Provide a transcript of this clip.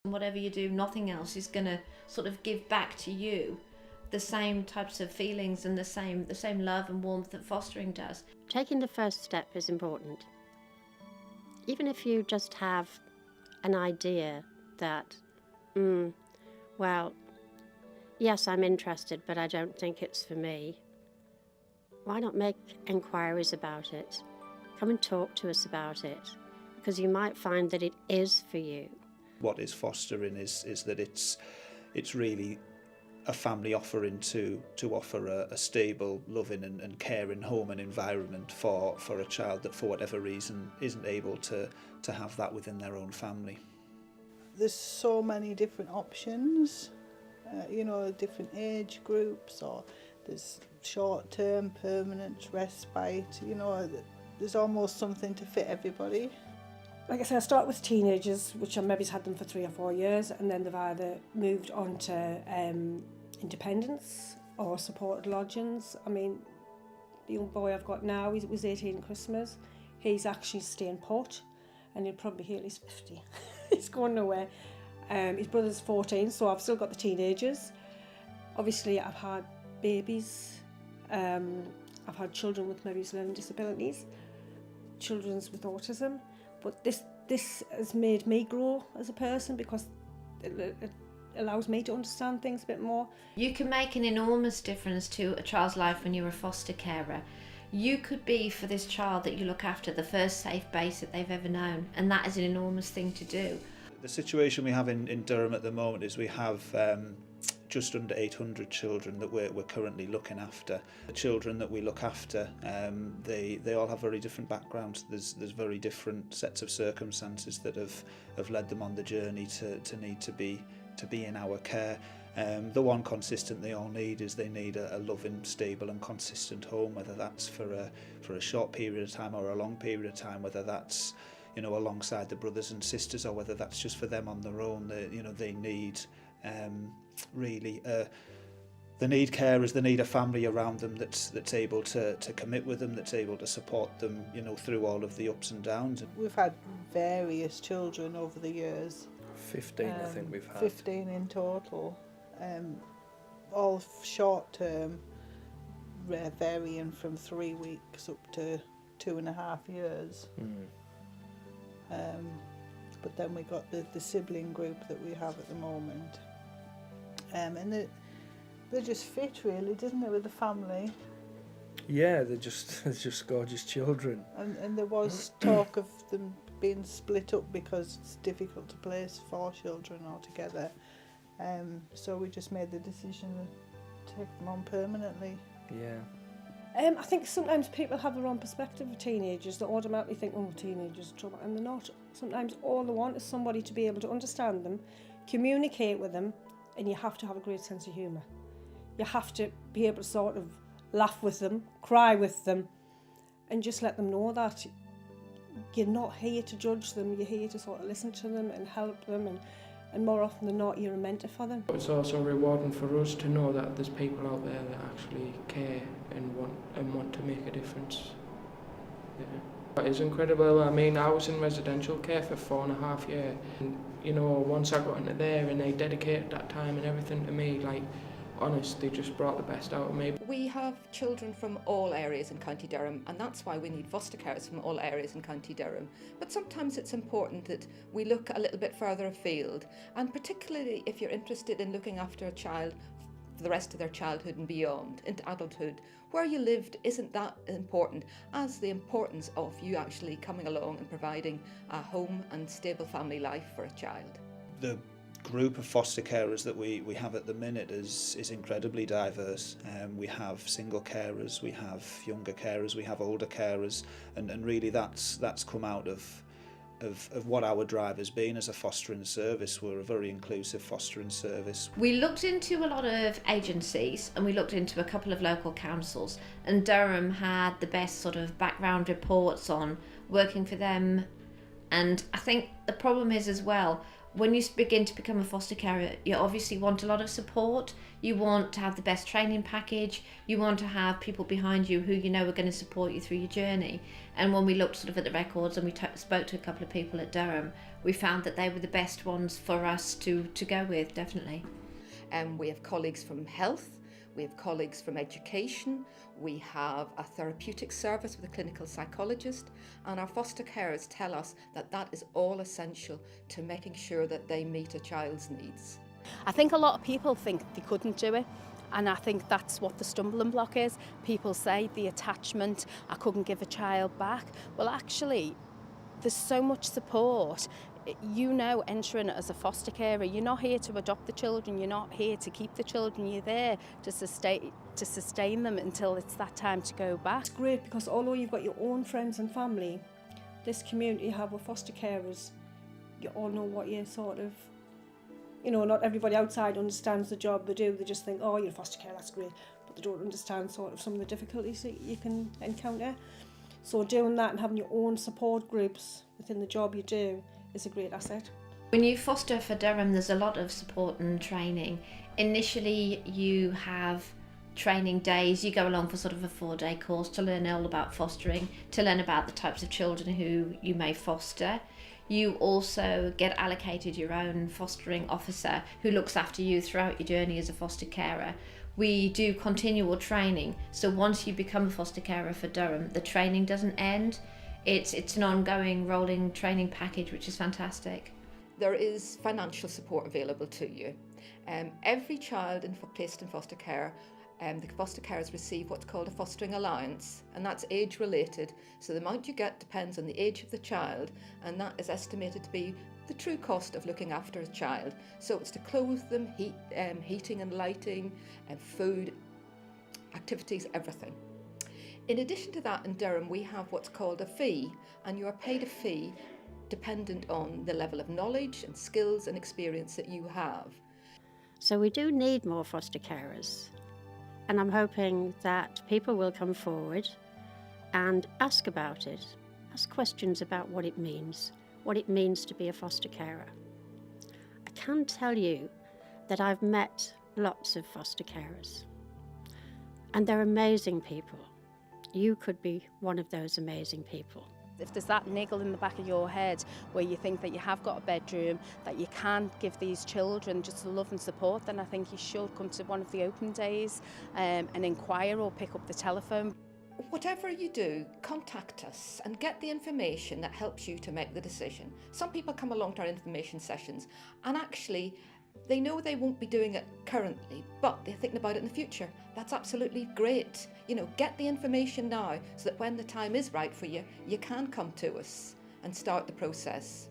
And whatever you do, nothing else is going to sort of give back to you the same types of feelings and the same love and warmth that fostering does. Taking the first step is important. Even if you just have an idea that, well, yes, I'm interested, but I don't think it's for me. Why not make inquiries about it? Come and talk to us about it, because you might find that it is for you. What is fostering is that it's really a family offering to offer a stable, loving and caring home and environment for a child that for whatever reason isn't able to have that within their own family. There's so many different options, different age groups, or there's short-term, permanent, respite, there's almost something to fit everybody. Like I said, I start with teenagers, which I maybe had them for 3 or 4 years, and then they've either moved on to independence or supported lodgings. I mean, the young boy I've got now, he was 18 at Christmas. He's actually staying put, and he'll probably be here at least 50. He's going nowhere. His brother's 14, so I've still got the teenagers. Obviously, I've had babies. I've had children with maybe learning disabilities, children with autism. But this has made me grow as a person, because it allows me to understand things a bit more. You can make an enormous difference to a child's life when you're a foster carer. You could be, for this child that you look after, the first safe base that they've ever known, and that is an enormous thing to do. The situation we have in Durham at the moment is we have just under 800 children that we're currently looking after. The children that we look after, they all have very different backgrounds. There's very different sets of circumstances that have led them on the journey to need to be in our care. The one consistent they all need is they need a loving, stable and consistent home, whether that's for a short period of time or a long period of time, whether that's alongside the brothers and sisters or whether that's just for them on their own. They need really they need carers, they need a family around them that's able to commit with them, that's able to support them through all of the ups and downs. We've had various children over the years. 15 I think we've had. 15 in total, all short term, varying from 3 weeks up to 2.5 years. But then we got the sibling group that we have at the moment, and they're just fit, really, doesn't it, with the family? Yeah, they're just gorgeous children. And there was talk of them being split up because it's difficult to place 4 children altogether. So we just made the decision to take them on permanently. Yeah. I think sometimes people have the wrong perspective of teenagers. They automatically think, teenagers are trouble, and they're not. Sometimes all they want is somebody to be able to understand them, communicate with them, and you have to have a great sense of humour. You have to be able to sort of laugh with them, cry with them, and just let them know that you're not here to judge them, you're here to sort of listen to them and help them, and more often than not, you're a mentor for them. It's also rewarding for us to know that there's people out there that actually care and want to make a difference. Yeah. It's incredible. I mean, I was in residential care for 4.5 years. And, once I got into there and they dedicated that time and everything to me, honest, they just brought the best out of me. We have children from all areas in County Durham, and that's why we need foster carers from all areas in County Durham. But sometimes it's important that we look a little bit further afield, and particularly if you're interested in looking after a child for the rest of their childhood and beyond, into adulthood, where you lived isn't that important as the importance of you actually coming along and providing a home and stable family life for a child. The group of foster carers that we have at the minute is incredibly diverse. We have single carers, we have younger carers, we have older carers, and really that's come out of what our drive has been as a fostering service. We're a very inclusive fostering service. We looked into a lot of agencies and we looked into a couple of local councils, and Durham had the best sort of background reports on working for them. And I think the problem is as well, When you begin to become a foster carer, you obviously want a lot of support. You want to have the best training package. You want to have people behind you who you know are going to support you through your journey. And when we looked sort of at the records and we spoke to a couple of people at Durham, we found that they were the best ones for us to go with, definitely. We have colleagues from health, we have colleagues from education, we have a therapeutic service with a clinical psychologist, and our foster carers tell us that that is all essential to making sure that they meet a child's needs. I think a lot of people think they couldn't do it, and I think that's what the stumbling block is. People say the attachment, I couldn't give a child back. Well, actually, there's so much support. You know, entering as a foster carer, you're not here to adopt the children, you're not here to keep the children, you're there to sustain them until it's that time to go back. It's great because although you've got your own friends and family, this community you have with foster carers, you all know what you're sort of, you know, not everybody outside understands the job they do. They just think, oh, you're a foster carer, that's great. But they don't understand sort of some of the difficulties that you can encounter. So doing that and having your own support groups within the job you do is a great asset. When you foster for Durham, there's a lot of support and training. Initially, you have training days. You go along for sort of a 4-day course to learn all about fostering, to learn about the types of children who you may foster. You also get allocated your own fostering officer who looks after you throughout your journey as a foster carer. We do continual training, so once you become a foster carer for Durham, the training doesn't end. It's an ongoing rolling training package, which is fantastic. There is financial support available to you. Every child placed in foster care, the foster carers receive what's called a fostering allowance, and that's age related. So the amount you get depends on the age of the child, and that is estimated to be the true cost of looking after a child. So it's to clothe them, heating and lighting, and food, activities, everything. In addition to that, in Durham we have what's called a fee, and you are paid a fee dependent on the level of knowledge and skills and experience that you have. So we do need more foster carers, and I'm hoping that people will come forward and ask about it, ask questions about what it means to be a foster carer. I can tell you that I've met lots of foster carers, and they're amazing people. You could be one of those amazing people. If there's that niggle in the back of your head where you think that you have got a bedroom, that you can't give these children just the love and support, then I think you should come to one of the open days and inquire or pick up the telephone. Whatever you do, contact us and get the information that helps you to make the decision. Some people come along to our information sessions and actually they know they won't be doing it currently, but they're thinking about it in the future. That's absolutely great. You know, get the information now so that when the time is right for you, you can come to us and start the process.